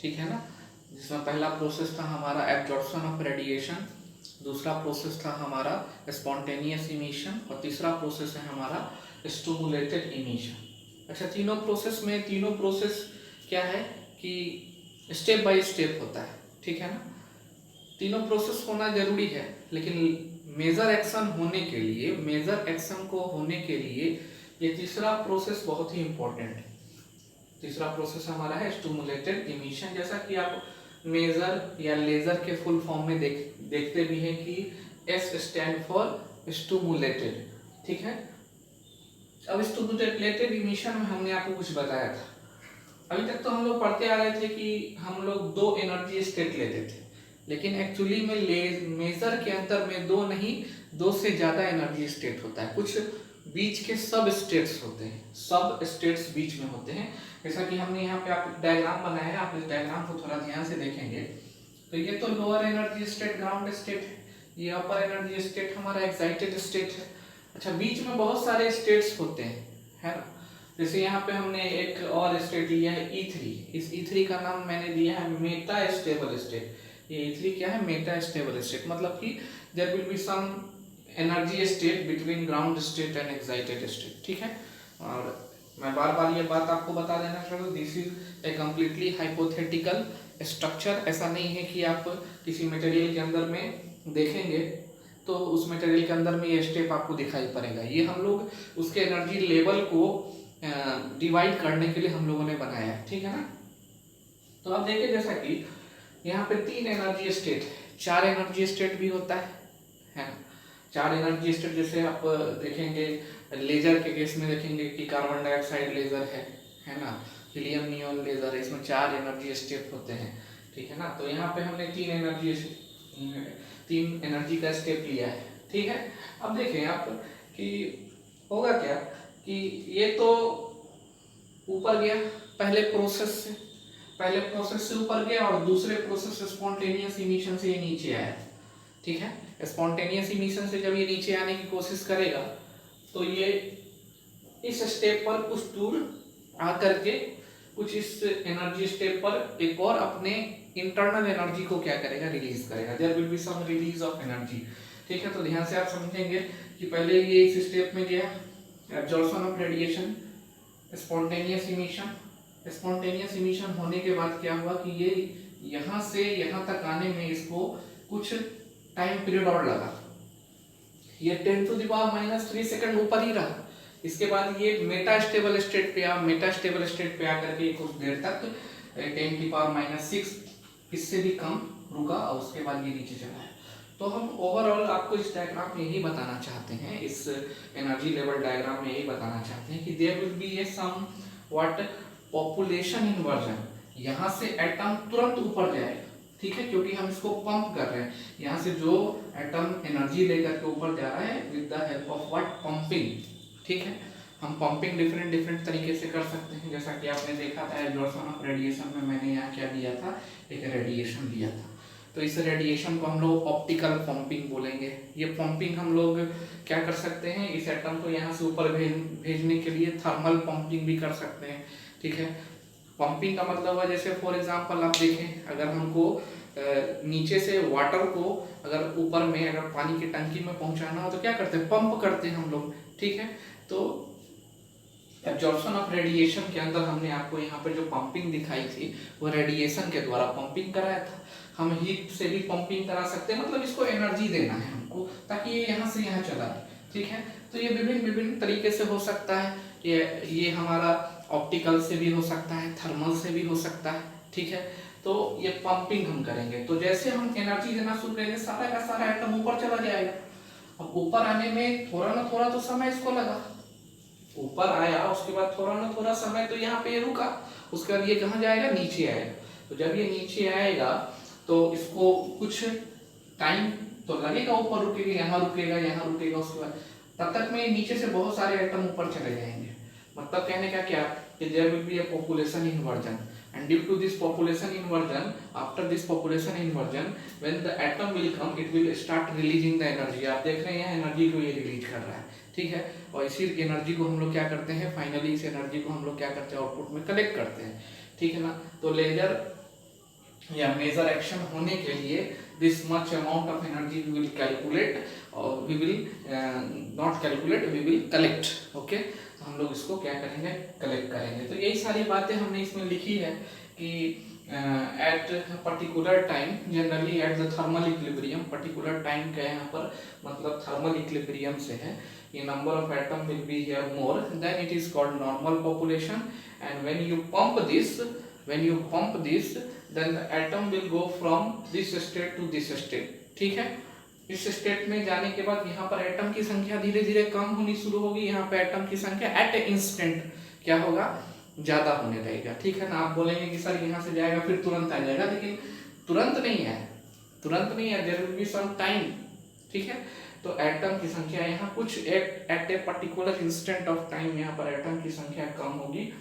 ठीक है ना, जिसमें पहला प्रोसेस था हमारा एब्जॉर्प्शन ऑफ रेडिएशन, दूसरा प्रोसेस था हमारा स्पॉन्टेनियस इमिशन और तीसरा प्रोसेस है हमारा स्टिमुलेटेड इमिशन। अच्छा, तीनों प्रोसेस क्या है कि स्टेप बाय स्टेप होता है, ठीक है ना। तीनों प्रोसेस होना जरूरी है, लेकिन मेजर एक्शन को होने के लिए ये तीसरा प्रोसेस बहुत ही इंपॉर्टेंट है। तीसरा प्रोसेस हमारा है स्टिमुलेटेड इमिशन। जैसा कि आप मेजर या लेजर के फुल फॉर्म में देखते भी हैं कि एस स्टैंड फॉर स्टिमुलेटेड, ठीक है। अब स्टिमुलेटेड इमिशन में हमने आपको कुछ बताया था। अभी तक तो हम लोग पढ़ते आ रहे थे कि हम लोग दो एनर्जी स्टेट लेते थे, लेकिन एक्चुअली में मेजर के अंदर में दो नहीं, दो से ज्यादा एनर्जी स्टेट होता है। कुछ बीच के सब स्टेट्स होते हैं, सब स्टेट्स बीच में होते हैं। जैसा कि हमने यहाँ पे आप डायग्राम बनाया है, आप इस डायग्राम को थोड़ा ध्यान से देखेंगे तो ये तो lower energy state ground state है, ये अपर एनर्जी स्टेट हमारा एक्साइटेड स्टेट है। अच्छा, बीच में बहुत सारे स्टेट्स होते हैं, है ना। जैसे यहाँ पे हमने एक और स्टेट लिया है E3। इस E3 का नाम मैंने दिया है मेटा स्टेबल स्टेट। ये E3 क्या है? मेटा स्टेबल स्टेट, मतलब कि there will be some energy state between ground state and excited state, ठीक है। और मैं बार बार ये बात आपको बता देना चाहता हूँ, this is a completely hypothetical structure. ऐसा नहीं है कि आप किसी मटेरियल के अंदर में देखेंगे तो उस मटेरियल के अंदर में ये स्टेप आपको दिखाई पड़ेगा। ये हम लोग उसके एनर्जी लेवल को डिवाइड करने के लिए हम लोगों ने बनाया है, ठीक है ना। तो आप देखिए जैसा कि यहाँ पे 3 एनर्जी स्टेट है, 4 एनर्जी स्टेट भी होता है ना। 4 एनर्जी स्टेट जैसे आप देखेंगे लेजर के केस में देखेंगे कि कार्बन डाइऑक्साइड लेजर है ना, हीलियम नियॉन लेजर है, इसमें 4 एनर्जी स्टेट होते हैं, ठीक है ना। तो यहाँ पे हमने 3 एनर्जी का स्टेप लिया है, ठीक है। अब देखें आप कि होगा क्या कि ये तो ऊपर गया पहले प्रोसेस से ऊपर गया और दूसरे प्रोसेस स्पॉन्टेनियस इमिशन से ये नीचे आया, ठीक है। स्पॉन्टेनियस इमिशन से जब ये नीचे आने की कोशिश करेगा तो ये इस स्टेप पर कुछ दूर आकर के कुछ इस एनर्जी स्टेप पर एक और अपने इंटरनल एनर्जी को क्या करेगा? रिलीज करेगा। There will be some release of energy, ठीक है। तो ध्यान से आप समझेंगे कि पहले ये इस स्टेप में गया absorption of radiation, spontaneous emission होने के बाद क्या हुआ कि ये यहाँ से यहाँ तक आने में इसको कुछ टाइम पीरियड और लगा। ये 10⁻³ सेकंड ऊपर ही रहा। इसके बाद ये मेटा स्टेबल स्टेट पे आकर के कुछ देर तक 10⁻⁶ इससे भी कम रुका और उसके बाद ये नीचे चला है। तो हम ओवरऑल आपको इस डायग्राम में यही बताना चाहते हैं, इस एनर्जी लेवल डायग्राम में यही बताना चाहते हैं कि there will be a some what population inversion. यहाँ से एटम तुरंत ऊपर जाएगा, ठीक है, क्योंकि हम इसको पंप कर रहे हैं। यहाँ से जो एटम एनर्जी लेकर के ऊपर जा रहा है with the help of what? Pumping, ठीक है। हम पंपिंग डिफरेंट तरीके से कर सकते हैं। जैसा कि आपने देखा था एब्जॉर्प्शन ऑफ रेडिएशन में मैंने यहाँ क्या दिया था? एक रेडिएशन दिया था। तो इस रेडिएशन को हम लोग ऑप्टिकल पंपिंग बोलेंगे। ये पंपिंग हम लोग क्या कर सकते हैं? इस एटम को यहाँ से ऊपर भेजने के लिए थर्मल पंपिंग भी कर सकते हैं, ठीक है। पंपिंग का मतलब है जैसे फॉर एग्जांपल आप देखें, अगर हमको नीचे से वाटर को अगर ऊपर में अगर पानी की टंकी में पहुंचाना हो तो क्या करते हैं? पंप करते हैं हम लोग, ठीक है। तो एब्जॉर्प्शन ऑफ रेडिएशन के अंदर हमने आपको यहाँ पे जो पंपिंग दिखाई थी वो रेडिएशन के द्वारा पंपिंग कराया था। हम हीट से भी पंपिंग करा सकते हैं, मतलब इसको एनर्जी देना है हमको ताकि ये यहाँ से यहाँ चला है, ठीक है। तो ये विभिन्न तरीके से हो सकता है। ये हमारा ऑप्टिकल से भी हो सकता है, थर्मल से भी हो सकता है, ठीक है। तो ये पंपिंग हम करेंगे तो जैसे हम एनर्जी देना शुरू करेंगे सारा का सारा एटम ऊपर चला जाएगा। अब ऊपर आने में थोड़ा ना थोड़ा तो समय इसको लगा, ऊपर आया उसके बाद थोड़ा ना थोड़ा समय तो यहाँ पे रुका, उसके बाद ये कहाँ जाएगा? नीचे आएगा। तो जब ये नीचे आएगा तो इसको कुछ टाइम तो लगेगा, ऊपर रुकेगा, यहाँ रुकेगा, उसके बाद तब तक में नीचे से बहुत सारे एटम ऊपर चले जाएंगे। मतलब कहने का क्या कि there will be a population inversion and due to this population inversion, after this population inversion when the atom will come it will start releasing the energy। आप देख रहे हैं एनर्जी को ये रिलीज कर रहा है, ठीक है। और इसी एनर्जी को हम लोग क्या करते हैं? फाइनली इस एनर्जी को हम लोग क्या करते हैं? आउटपुट में कलेक्ट करते हैं, ठीक है ना। तो लेजर या मेजर एक्शन होने के लिए this much amount of energy we will calculate, और we will not calculate, we will collect. Okay, तो हम लोग इसको क्या करेंगे, कलेक्ट करेंगे। तो यही सारी बातें हमने इसमें लिखी है कि at particular time, generally at the thermal equilibrium, particular time का यहाँ पर मतलब थर्मल इक्विलिब्रियम से है, ये number of atom will be here more, then it is called normal population, and when you pump this, when you pump this, then the atom will go from this state to this state। ठीक है, इस state में जाने के बाद यहाँ पर atom की संख्या धीरे धीरे कम होनी शुरू होगी, यहाँ पे एटम की संख्या एट ए इंस्टेंट क्या होगा, ज्यादा होने लगेगा। ठीक है ना, आप बोलेंगे कि सर यहाँ से जाएगा फिर तुरंत आ जाएगा, लेकिन तुरंत नहीं है, तुरंत नहीं है, there will be some time. ठीक है, तो एटम की संख्या यहाँ कुछ at a particular instant of time यहाँ पर एटम की संख्या कम होगी,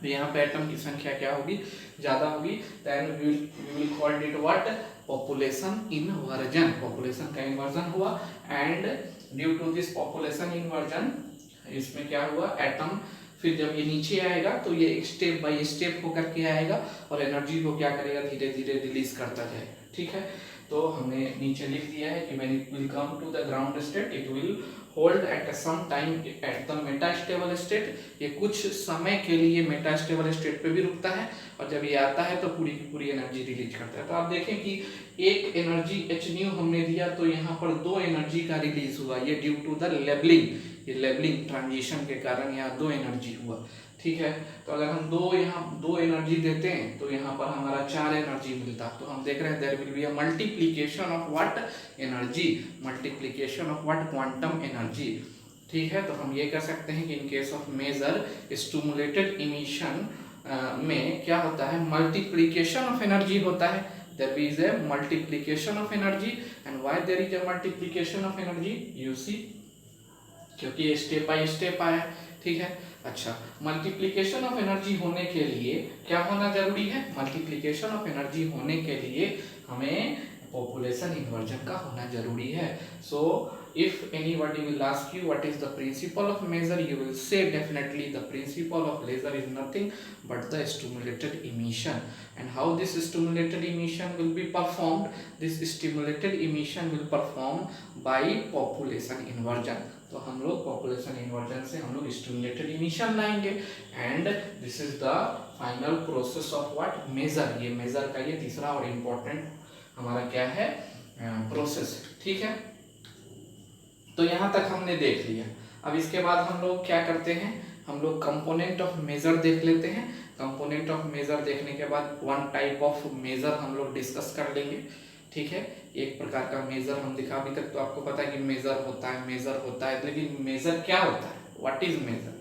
यहाँ पे एटम की संख्या क्या होगी, ज्यादा होगी, then we will called it what, population inversion, population का इन्वर्जन हुआ, and due to this population inversion इसमें क्या हुआ, एटम फिर जब ये नीचे आएगा तो ये स्टेप बाय स्टेप होकर के आएगा और एनर्जी को क्या करेगा, धीरे धीरे रिलीज करता जाएगा। ठीक है, तो हमने नीचे लिख दिया है कि when it will come to the ground state it will hold at some time at the metastable state, ये कुछ समय के लिए मेटास्टेबल स्टेट पे भी रुकता है, और जब ये आता है तो पूरी की पूरी एनर्जी रिलीज करता है। तो आप देखें कि एक एनर्जी एच न्यू हमने दिया तो यहाँ पर 2 एनर्जी का रिलीज हुआ, ये ड्यू टू द लेबलिंग, ये लेबलिंग ट्रांजिशन के कारण यहाँ 2 एनर्जी हुआ। ठीक है, तो अगर हम यहाँ 2 एनर्जी देते हैं तो यहाँ पर हमारा 4 एनर्जी मिलता, तो हम देख रहे हैं there will be a multiplication of what, energy, multiplication of what, quantum energy. ठीक है, तो हम ये कह सकते हैं कि in case of maser stimulated emission में क्या होता है, मल्टीप्लिकेशन ऑफ एनर्जी होता है, there is a multiplication of energy, and why there is a multiplication of energy, you see, क्योंकि ये स्टेप बाय स्टेप आया। ठीक है, अच्छा, मल्टीप्लिकेशन ऑफ एनर्जी होने के लिए क्या होना जरूरी है, मल्टीप्लिकेशन ऑफ एनर्जी होने के लिए हमें पॉपुलेशन इन्वर्जन का होना जरूरी है। सो if anybody will ask you what is the principle of measure, you will say definitely the principle of laser is nothing but the stimulated emission, and how this stimulated emission will be performed, this stimulated emission will perform by population inversion। तो हम लोग population inversion से हम लोग stimulated emission लाएंगे, and this is the final process of what, maser. ये maser का ये तीसरा और इम्पोर्टेंट हमारा क्या है, प्रोसेस। ठीक है, तो यहाँ तक हमने देख लिया। अब इसके बाद हम लोग क्या करते हैं, हम लोग कंपोनेंट ऑफ मेजर देख लेते हैं। कंपोनेंट ऑफ मेजर देखने के बाद वन टाइप ऑफ मेजर हम लोग डिस्कस कर लेंगे। ठीक है, एक प्रकार का मेजर हम दिखा, अभी तक तो आपको पता है कि मेजर होता है, लेकिन मेजर क्या होता है, व्हाट इज मेजर,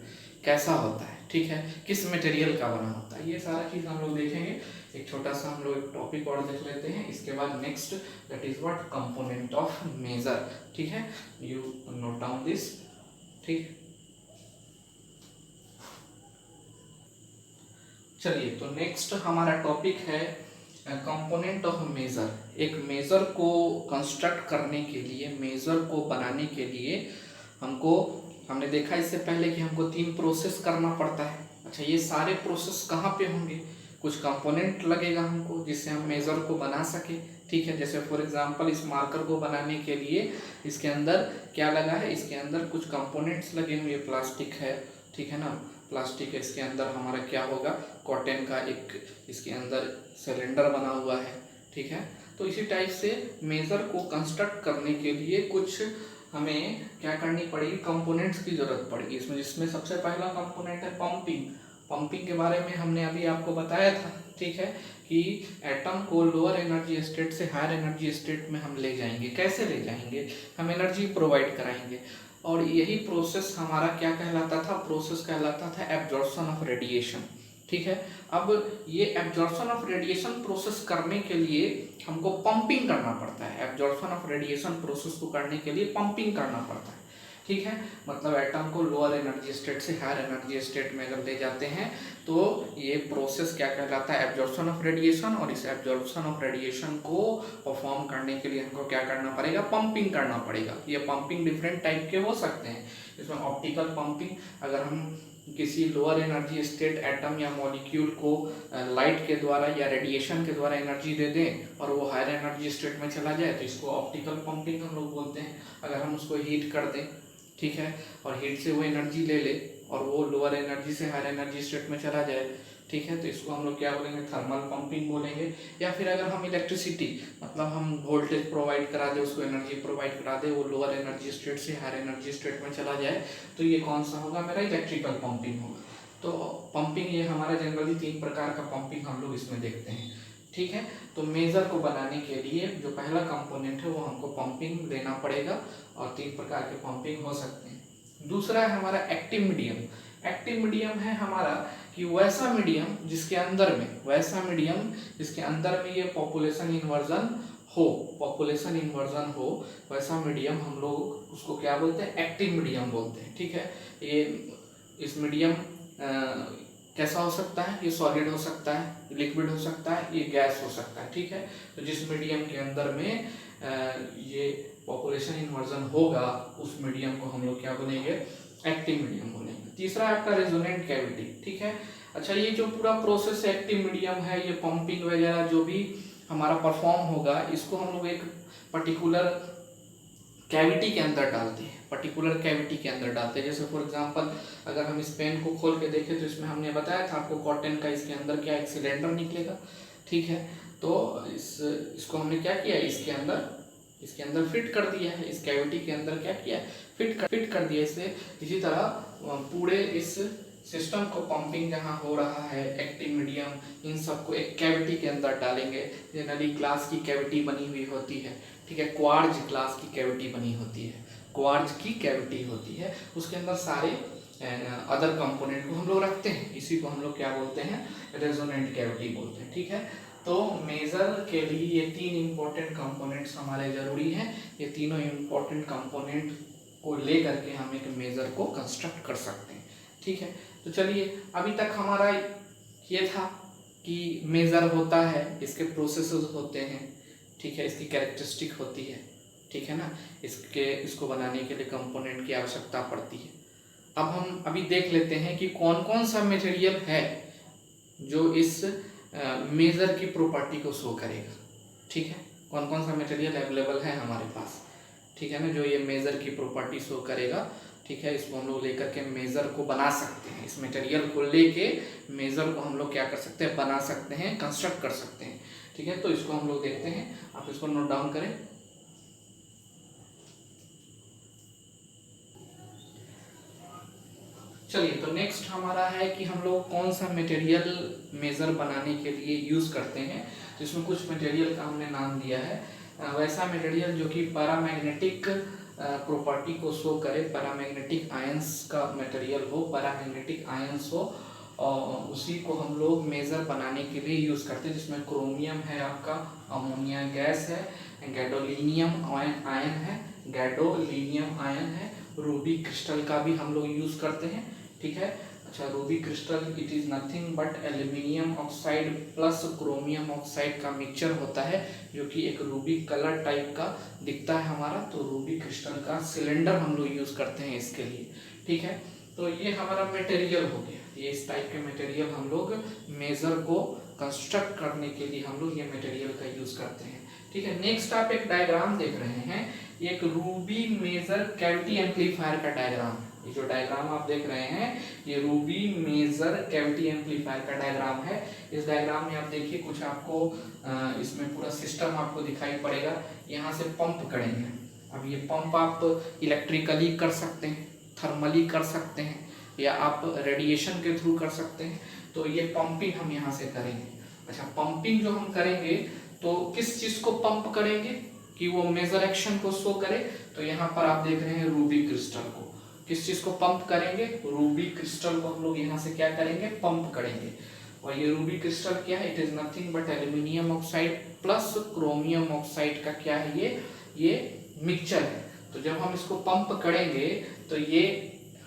कैसा होता है, ठीक है, किस मटेरियल का बना होता है, ये सारा चीज हम लोग देखेंगे। एक छोटा सा हम लोग एक टॉपिक और देख लेते हैं, इसके बाद next that is what, component of maser. ठीक है, यू नोट डाउन दिस। ठीक, चलिए, तो नेक्स्ट हमारा टॉपिक है कंपोनेंट ऑफ मेजर। एक मेजर को कंस्ट्रक्ट करने के लिए, मेजर को बनाने के लिए हमने देखा इससे पहले कि हमको 3 प्रोसेस करना पड़ता है। अच्छा, ये सारे प्रोसेस कहाँ पे होंगे, कुछ कंपोनेंट लगेगा हमको जिससे हम मेजर को बना सके। ठीक है, जैसे फॉर एग्जांपल इस मार्कर को बनाने के लिए इसके अंदर क्या लगा है, इसके अंदर कुछ कंपोनेंट्स लगे हुए, प्लास्टिक है, ठीक है ना, प्लास्टिक है, इसके अंदर हमारा क्या होगा, कॉटन का एक इसके अंदर सिलेंडर बना हुआ है। ठीक है, तो इसी टाइप से मेजर को कंस्ट्रक्ट करने के लिए कुछ हमें क्या करनी पड़ेगी, कंपोनेंट्स की जरूरत पड़ेगी इसमें, जिसमें सबसे पहला कंपोनेंट है पंपिंग। पंपिंग के बारे में हमने अभी आपको बताया था। ठीक है, कि एटम को लोअर एनर्जी स्टेट से हायर एनर्जी स्टेट में हम ले जाएंगे। कैसे ले जाएंगे, हम एनर्जी प्रोवाइड कराएंगे, और यही प्रोसेस हमारा क्या कहलाता था, प्रोसेस कहलाता था एब्जॉर्प्शन ऑफ रेडिएशन। ठीक है, अब ये एब्जॉर्प्शन ऑफ रेडिएशन प्रोसेस करने के लिए हमको पंपिंग करना पड़ता है। एब्जॉर्प्शन ऑफ रेडिएशन प्रोसेस को करने के लिए पंपिंग करना पड़ता है। ठीक है, मतलब एटम को लोअर एनर्जी स्टेट से हायर एनर्जी स्टेट में अगर ले जाते हैं तो ये प्रोसेस क्या कहलाता है, एब्जॉर्प्शन ऑफ रेडिएशन। और इस एब्जॉर्प्शन ऑफ रेडिएशन को परफॉर्म करने के लिए हमको क्या करना पड़ेगा, पंपिंग करना पड़ेगा। ये पंपिंग डिफरेंट टाइप के हो सकते हैं, इसमें ऑप्टिकल पंपिंग, अगर हम किसी लोअर एनर्जी स्टेट एटम या मॉलिक्यूल को लाइट के द्वारा या रेडिएशन के द्वारा एनर्जी दे दें और वो हायर एनर्जी स्टेट में चला जाए तो इसको ऑप्टिकल पंपिंग हम लोग बोलते हैं। अगर हम उसको हीट कर दें, ठीक है, और हीट से वो एनर्जी ले ले और वो लोअर एनर्जी से हायर एनर्जी स्टेट में चला जाए, ठीक है, तो इसको हम लोग क्या बोलेंगे, थर्मल पंपिंग बोलेंगे। या फिर अगर हम इलेक्ट्रिसिटी मतलब हम वोल्टेज प्रोवाइड करा दे, उसको एनर्जी प्रोवाइड करा दे, वो लोअर एनर्जी स्टेट से हायर एनर्जी स्टेट में चला जाए, तो ये कौन सा होगा, मेरा इलेक्ट्रिकल पंपिंग होगा। तो पंपिंग ये हमारा जनरली 3 प्रकार का पंपिंग हम लोग इसमें देखते हैं, ठीक है। तो मेजर को बनाने के लिए जो पहला कंपोनेंट है वो हमको पंपिंग लेना पड़ेगा और 3 प्रकार के पंपिंग हो सकते हैं। दूसरा है हमारा एक्टिव मीडियम। एक्टिव मीडियम है हमारा कि वैसा मीडियम जिसके अंदर में ये पॉपुलेशन इन्वर्जन हो, वैसा मीडियम हम लोग उसको क्या बोलते हैं, एक्टिव मीडियम बोलते हैं, ठीक है। ये इस मीडियम कैसा हो सकता है, ये सॉलिड हो सकता है, लिक्विड हो सकता है, ये गैस हो सकता है, ठीक है। तो जिस मीडियम के अंदर में ये पॉपुलेशन इन्वर्जन होगा उस मीडियम को हम लोग क्या बोलेंगे, एक्टिव मीडियम बोलेंगे। तीसरा है आपका रेजोनेंट कैविटी, ठीक है। अच्छा, ये जो पूरा प्रोसेस एक्टिव मीडियम है, ये पंपिंग वगैरह जो भी हमारा परफॉर्म होगा, इसको हम लोग एक पर्टिकुलर कैविटी के अंदर डालते हैं, जैसे फॉर एग्जांपल अगर हम इस पेन को खोल के देखें तो इसमें हमने बताया था आपको कॉटन का इसके अंदर क्या एक सिलेंडर निकलेगा, ठीक है। तो इसको हमने क्या किया, इसके अंदर फिट कर दिया है, इस कैविटी के अंदर क्या किया, फिट कर दिया इसे। इसी तरह पूरे इस सिस्टम को पंपिंग जहाँ हो रहा है, एक्टिव मीडियम, इन सबको एक कैविटी के अंदर डालेंगे। जनरली ग्लास की कैविटी बनी हुई होती है, ठीक है, क्वार्ट्ज ग्लास की कैविटी बनी होती है, क्वार्ट्ज की कैविटी होती है, उसके अंदर सारे अदर कंपोनेंट को हम लोग रखते हैं। इसी को हम लोग क्या बोलते हैं, रेजोनेंट कैविटी बोलते हैं, ठीक है। तो मेजर के लिए ये 3 इंपॉर्टेंट कंपोनेंट्स हमारे जरूरी हैं। ये तीनों इंपॉर्टेंट कंपोनेंट को ले करके हम एक मेजर को कंस्ट्रक्ट कर सकते हैं, ठीक है। तो चलिए, अभी तक हमारा ये था कि मेजर होता है, इसके प्रोसेसेस होते हैं, ठीक है, इसकी कैरेक्टरिस्टिक होती है, ठीक है ना, इसको बनाने के लिए कंपोनेंट की आवश्यकता पड़ती है। अब हम अभी देख लेते हैं कि कौन कौन सा मटेरियल है जो इस मेजर की प्रॉपर्टी को शो करेगा, ठीक है, कौन कौन सा मटेरियल अवेलेबल है हमारे पास, ठीक है ना, जो ये मेजर की प्रॉपर्टी शो करेगा, ठीक है। इसको हम लोग लेकर के मेजर को बना सकते हैं, इस मटेरियल को लेके मेजर को हम लोग क्या कर सकते हैं, बना सकते हैं, कंस्ट्रक्ट कर सकते हैं, ठीक है। तो इसको हम लोग देखते हैं, आप इसको नोट डाउन करें। चलिए, तो नेक्स्ट हमारा है कि हम लोग कौन सा मटेरियल मेजर बनाने के लिए यूज करते हैं। तो इसमें कुछ मटेरियल का हमने नाम दिया है, वैसा मटेरियल जो कि पैरामैग्नेटिक प्रॉपर्टी को शो करे, पैरामैग्नेटिक आयंस का मटेरियल हो, पैरामैग्नेटिक आयंस हो, और उसी को हम लोग मेजर बनाने के लिए यूज करते हैं, जिसमें क्रोमियम है, आपका अमोनिया गैस है, गैडोलीनियम आयन है, रूबी क्रिस्टल का भी हम लोग यूज करते हैं, ठीक है। अच्छा, Ruby crystal it is nothing but aluminium oxide plus chromium oxide का मिक्सचर होता है, जो कि एक रूबी कलर टाइप का दिखता है हमारा। तो रूबी क्रिस्टल का सिलेंडर हम लोग यूज करते हैं इसके लिए, ठीक है। तो ये हमारा मटेरियल हो गया, ये इस टाइप के मटेरियल हम लोग मेजर को कंस्ट्रक्ट करने के लिए हम लोग ये मटेरियल का यूज करते हैं, ठीक है। नेक्स्ट आप एक डायग्राम देख रहे हैं, एक रूबी मेजर कैविटी एम्पलीफायर का डायग्राम। ये जो डायग्राम आप देख रहे हैं, ये रूबी मेजर कैविटी एम्पलीफायर का डायग्राम है। इस डायग्राम में आप देखिए, कुछ आपको इसमें पूरा सिस्टम आपको दिखाई पड़ेगा। यहाँ से पंप करेंगे, अब ये पंप आप इलेक्ट्रिकली कर सकते हैं, थर्मली कर सकते हैं, या आप रेडिएशन के थ्रू कर सकते हैं। तो ये पंपिंग हम यहाँ से करेंगे। अच्छा, पंपिंग जो हम करेंगे तो किस चीज को पंप करेंगे कि वो मेजर एक्शन को शो करे। तो यहाँ पर आप देख रहे हैं रूबी क्रिस्टल को, किस चीज को पंप करेंगे, रूबी क्रिस्टल को हम लोग यहाँ से क्या करेंगे, पंप करेंगे। और ये रूबी क्रिस्टल क्या है, it is nothing but aluminium oxide plus chromium oxide का क्या है, ये मिक्सचर है। तो जब हम इसको पंप करेंगे तो ये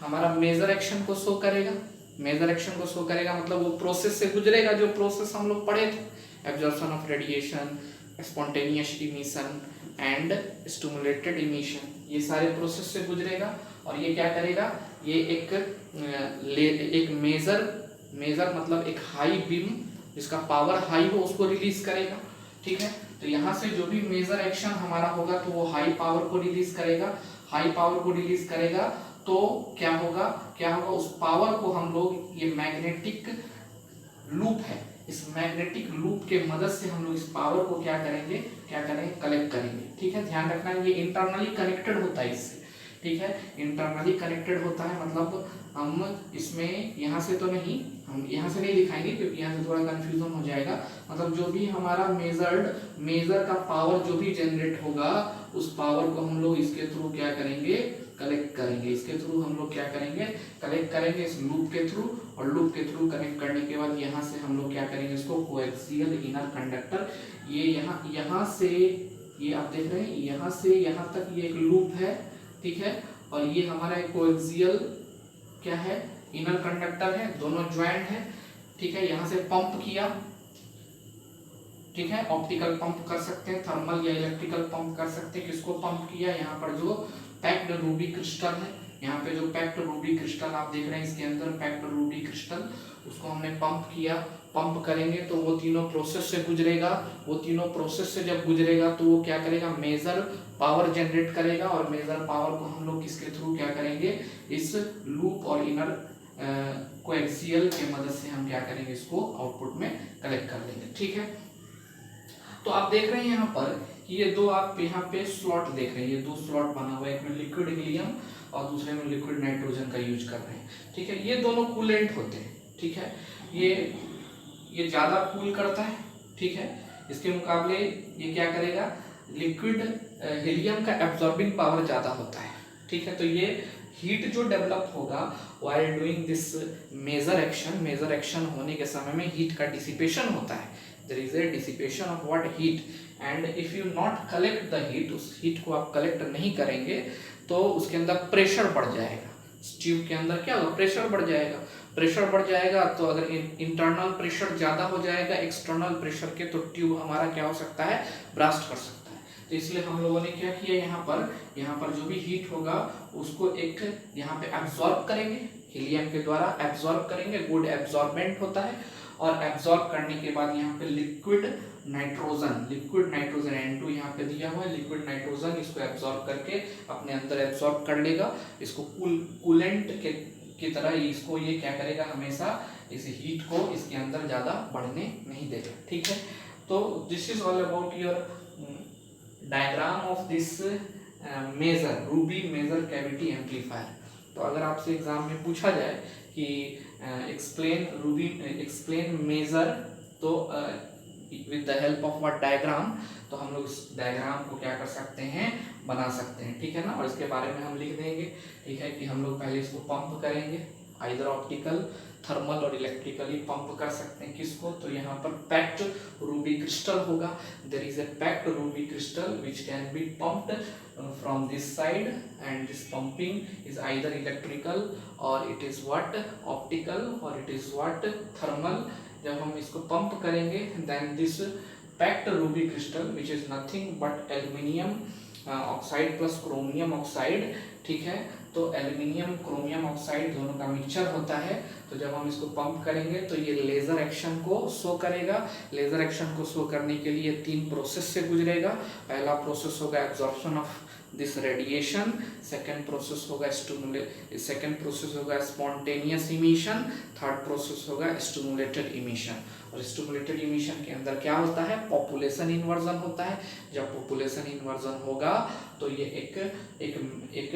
हमारा मेजर एक्शन को शो करेगा, मेजर एक्शन को शो करेगा मतलब वो प्रोसेस से गुजरेगा, जो प्रोसेस हम लोग पढ़े थे, absorption of radiation, spontaneous emission and stimulated emission, ये सारे प्रोसेस से गुजरेगा। और ये क्या करेगा, ये एक मेजर मतलब एक हाई बीम जिसका पावर हाई हो उसको रिलीज करेगा। ठीक है, तो यहाँ से जो भी मेजर एक्शन हमारा होगा तो वो हाई पावर को रिलीज करेगा। हाई पावर को रिलीज करेगा तो क्या होगा उस पावर को हम लोग, ये मैग्नेटिक लूप है, इस मैग्नेटिक लूप के मदद से हम लोग इस पावर को क्या करेंगे कलेक्ट करेंगे। ठीक है, ध्यान रखना ये इंटरनली कनेक्टेड होता है इससे। ठीक है, इंटरनली कनेक्टेड होता है, मतलब हम इसमें यहाँ से तो नहीं, हम यहाँ से नहीं दिखाएंगे क्योंकि यहाँ से थोड़ा कंफ्यूजन हो जाएगा। मतलब जो भी हमारा मेजर का पावर जो भी जनरेट होगा उस पावर को हम लोग इसके थ्रू क्या करेंगे, कलेक्ट करेंगे। इसके थ्रू हम लोग क्या करेंगे, कलेक्ट करेंगे इस लूप के थ्रू, और लूप के थ्रू कनेक्ट करने के बाद यहाँ से हम लोग क्या करेंगे, इसको कोएक्सियल इनर कंडक्टर, ये यहाँ से, ये आप देख रहे हैं यहाँ से यहाँ तक ये एक लूप है। ठीक है, और ये हमारा एक कोएक्सियल क्या है, इनर कंडक्टर है, दोनों ज्वाइंट है। ठीक है, यहाँ से पंप किया, ठीक है, ऑप्टिकल पंप कर सकते हैं, थर्मल या इलेक्ट्रिकल पंप कर सकते हैं। किसको पंप किया, यहाँ पर जो पैक्ड रूबी क्रिस्टल है, यहाँ पे जो पैक्ड रूबी क्रिस्टल आप देख रहे हैं इसके अंदर पैक्ड रूबी क्रिस्टल, उसको हमने पंप किया। पंप करेंगे तो वो तीनों प्रोसेस से गुजरेगा, वो तीनों प्रोसेस से जब गुजरेगा तो वो क्या करेगा, मेजर पावर जनरेट करेगा, और मेजर पावर को हम लोग किसके थ्रू क्या करेंगे, इस लूप और इनर कोएक्सियल के मदद से हम क्या करेंगे, इसको आउटपुट में कलेक्ट कर लेंगे। ठीक है, तो आप देख रहे हैं यहाँ पर कि ये दो, आप यहाँ पे स्लॉट देख रहे हैं, ये दो स्लॉट बना हुआ है, एक में लिक्विड हीलियम और दूसरे में लिक्विड नाइट्रोजन का यूज कर रहे हैं। ठीक है, ये दोनों कूलेंट होते हैं। ठीक है, ये ज्यादा कूल करता है। ठीक है, इसके मुकाबले ये क्या करेगा, लिक्विड हीलियम का एब्जॉर्बिंग पावर ज्यादा होता है। ठीक है, तो ये हीट जो डेवलप होगा while doing this maser action होने के समय में हीट का डिसिपेशन होता है। There is a dissipation of what heat, and if you not collect the heat, उस हीट को आप कलेक्ट नहीं करेंगे तो उसके अंदर प्रेशर बढ़ जाएगा। ट्यूब के अंदर क्या होगा, प्रेशर बढ़ जाएगा। तो अगर इंटरनल प्रेशर ज्यादा हो जाएगा एक्सटर्नल प्रेशर के, तो ट्यूब हमारा क्या हो सकता है, ब्रास्ट कर सकता है। तो इसलिए हम लोगों ने क्या किया, यहाँ पर जो भी हीट होगा उसको एक यहाँ पे एब्जॉर्ब करेंगे, हीलियम के द्वारा एब्जॉर्ब करेंगे, गुड एब्जॉर्बेंट होता है। और एब्जॉर्ब करने के बाद यहाँ पे लिक्विड नाइट्रोजन N2 यहाँ पे दिया हुआ है, लिक्विड नाइट्रोजन इसको एब्जॉर्ब करके अपने अंदर एब्जॉर्ब कर लेगा। इसको कूलेंट की तरह इसको ये क्या करेगा, हमेशा इस हीट को इसके अंदर ज़्यादा बढ़ने नहीं देगा। ठीक है, तो this is all about your diagram of this ruby maser cavity amplifier. तो अगर आपसे एग्जाम में पूछा जाए कि एक्सप्लेन मेजर, तो with the help of what diagram, तो हम लोग इस डायग्राम को क्या कर सकते हैं, बना सकते हैं। ठीक है ना, और इसके बारे में हम लिख देंगे। ठीक है, कि हम लोग पहले इसको पंप करेंगे, आइदर ऑप्टिकल, थर्मल और इलेक्ट्रिकली पंप कर सकते हैं। किसको, तो यहाँ पर पैक्ड रूबी क्रिस्टल होगा। There is a packed ruby crystal which can be pumped from this side, and this pumping is either electrical or it is what optical or it is what thermal। जब हम इसको pump करेंगे then this packed ruby crystal which is nothing but aluminium oxide plus chromium oxide। ठीक है, तो aluminium chromium oxide दोनों का mixture होता है। तो जब हम इसको पंप करेंगे तो ये लेजर एक्शन को शो करेगा। लेजर एक्शन को शो करने के लिए 3 प्रोसेस से गुजरेगा। पहला प्रोसेस होगा absorption of this radiation, second process होगा स्पॉन्टेनियस इमिशन, थर्ड प्रोसेस होगा स्टिमुलेटेड इमिशन। और स्टिमुलेटेड इमिशन के अंदर क्या होता है, पॉपुलेशन इन्वर्जन होता है। जब पॉपुलेशन इन्वर्जन होगा तो ये एक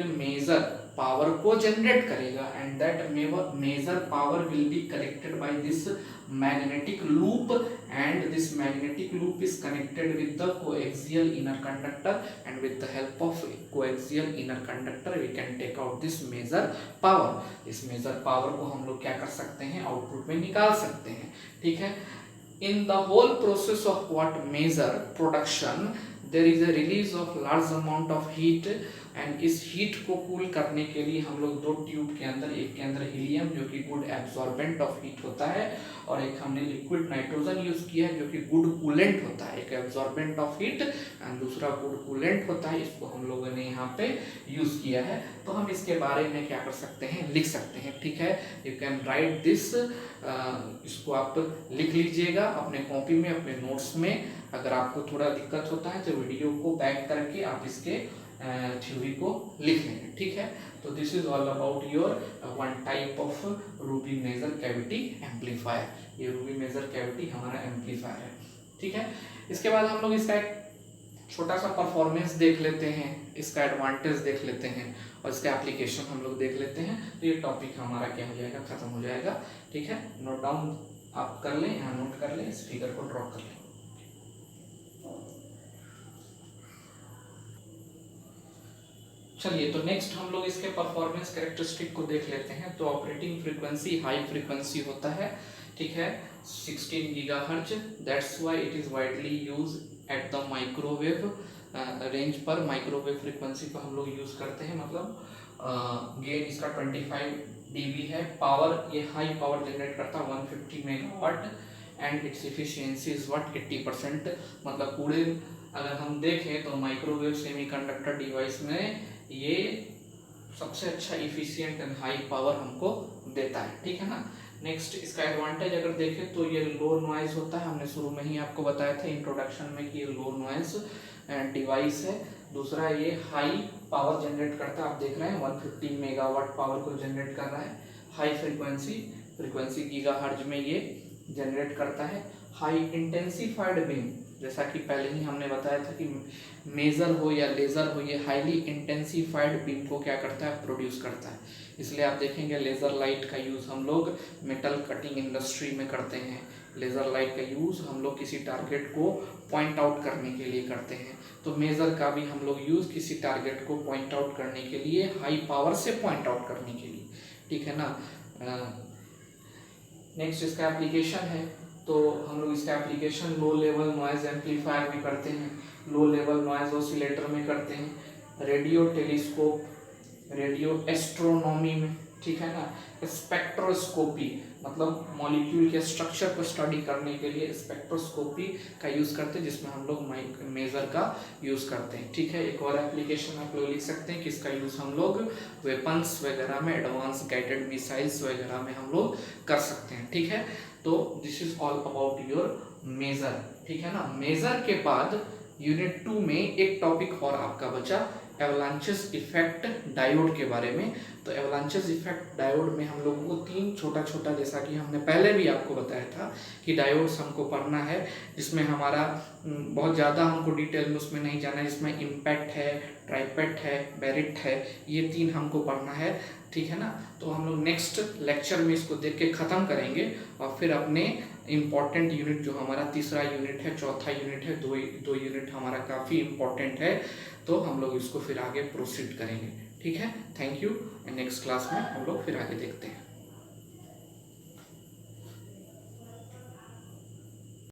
मेजर पावर को जनरेट करेगा, and that maser power will be connected by this magnetic loop, and this magnetic loop is connected with the coaxial inner conductor, and with the help of coaxial inner conductor we can take out this measure power। इस measure power को हम लोग क्या कर सकते हैं, output में निकाल सकते हैं। ठीक है, in the whole process of what measure production there is a release of large amount of heat, and इस हीट को कूल करने के लिए हम लोग दो ट्यूब के अंदर, एक के अंदर हीलियम जो कि गुड एब्जॉर्बेंट ऑफ हीट होता है, और एक हमने लिक्विड नाइट्रोजन यूज किया है जो कि गुड कूलेंट होता है। एक एब्जॉर्बेंट ऑफ हीट एंड दूसरा गुड कूलेंट होता है, इसको हम लोगों ने यहाँ पे यूज किया है। तो हम इसके बारे में क्या कर सकते हैं, लिख सकते हैं, ठीक है। यू कैन राइट दिस, इसको आप लिख लीजिएगा अपने कॉपी में, अपने नोट्स में। अगर आपको थोड़ा दिक्कत होता है तो वीडियो को बैक करके आप इसके थ्योरी को लिख लेंगे, ठीक है। तो this is all about your one type of ruby maser cavity amplifier. ये रूबी मेजर कैविटी हमारा एम्पलीफायर है, ठीक है। इसके बाद हम लोग इसका एक छोटा सा परफॉर्मेंस देख लेते हैं, इसका एडवांटेज देख लेते हैं और इसका एप्लीकेशन हम लोग देख लेते हैं। तो ये टॉपिक हमारा क्या हो जाएगा, खत्म हो जाएगा, ठीक है। नोट डाउन आप कर लें, यहाँ नोट कर लें, इस फिगर को ड्रॉ कर लें। चलिए, तो नेक्स्ट हम लोग इसके परफॉर्मेंस कैरेक्टरिस्टिक को देख लेते हैं। तो ऑपरेटिंग फ्रीक्वेंसी हाई फ्रीक्वेंसी होता है, ठीक है, 16 gigahertz. That's why it is widely use at the microwave range पर। माइक्रोवेव फ्रीक्वेंसी को हम लोग यूज करते हैं, मतलब गेन इसका 25 dB है। पावर, ये हाई पावर जनरेट करता है 150 megawatt and its efficiency is what 80%। मतलब पूरे अगर हम देखें तो माइक्रोवेव सेमीकंडक्टर डिवाइस में ये सबसे अच्छा इफिशिएंट एंड हाई पावर हमको देता है, ठीक है ना। नेक्स्ट इसका एडवांटेज अगर देखें तो ये लो नॉइज होता है। हमने शुरू में ही आपको बताया था इंट्रोडक्शन में कि ये लो नॉइज डिवाइस है। दूसरा, ये हाई पावर जनरेट करता है, आप देख रहे हैं 150 मेगावाट पावर को जनरेट कर रहा है। हाई फ्रीक्वेंसी गीगाहर्ट्ज में ये जनरेट करता है। हाई इंटेंसिफाइड बीम, जैसा कि पहले ही हमने बताया था कि मेजर हो या लेज़र हो, ये हाईली इंटेंसिफाइड बीम को क्या करता है, प्रोड्यूस करता है। इसलिए आप देखेंगे लेज़र लाइट का यूज़ हम लोग मेटल कटिंग इंडस्ट्री में करते हैं। लेज़र लाइट का यूज़ हम लोग किसी टारगेट को पॉइंट आउट करने के लिए करते हैं। तो मेजर का भी हम लोग यूज़ किसी टारगेट को पॉइंट आउट करने के लिए, हाई पावर से पॉइंट आउट करने के लिए, ठीक है ना। नेक्स्ट इसका एप्लीकेशन है, तो हम लोग इसका application low level noise amplifier में करते हैं, लो लेवल नॉइज ऑसिलेटर में करते हैं, रेडियो टेलीस्कोप, रेडियो एस्ट्रोनॉमी में, ठीक है ना। स्पेक्ट्रोस्कोपी, मतलब मॉलिक्यूल के स्ट्रक्चर को स्टडी करने के लिए स्पेक्ट्रोस्कोपी का यूज़ करते हैं, जिसमें हम लोग मेजर का यूज़ करते हैं, ठीक है। एक और एप्लीकेशन आप लोग लिख सकते हैं कि इसका यूज़ हम लोग वेपन्स वगैरह में, एडवांस गाइडेड मिसाइल्स वगैरह में हम लोग कर सकते हैं, ठीक है। तो this is all about your maser, ठीक है ना। मेजर के बाद यूनिट 2 में एक टॉपिक और आपका बचा, एवलांचेस इफेक्ट डायोड के बारे में। तो एवलांचेस इफेक्ट डायोड में हम लोगों को तीन छोटा छोटा, जैसा कि हमने पहले भी आपको बताया था कि डायोड्स हमको पढ़ना है, जिसमें हमारा बहुत ज़्यादा हमको डिटेल में उसमें नहीं जाना है, जिसमें इम्पैक्ट है, ट्राइपेट है, बेरिट है, ये तीन हमको पढ़ना है, ठीक है ना। तो हम लोग नेक्स्ट लेक्चर में इसको देख के ख़त्म करेंगे और फिर अपने इम्पॉर्टेंट यूनिट, जो हमारा तीसरा यूनिट है, चौथा यूनिट है, दो यूनिट हमारा काफ़ी इम्पॉर्टेंट है, तो हम लोग इसको फिर आगे प्रोसीड करेंगे, ठीक है। Thank you. नेक्स्ट क्लास में हम लोग फिर आगे देखते हैं।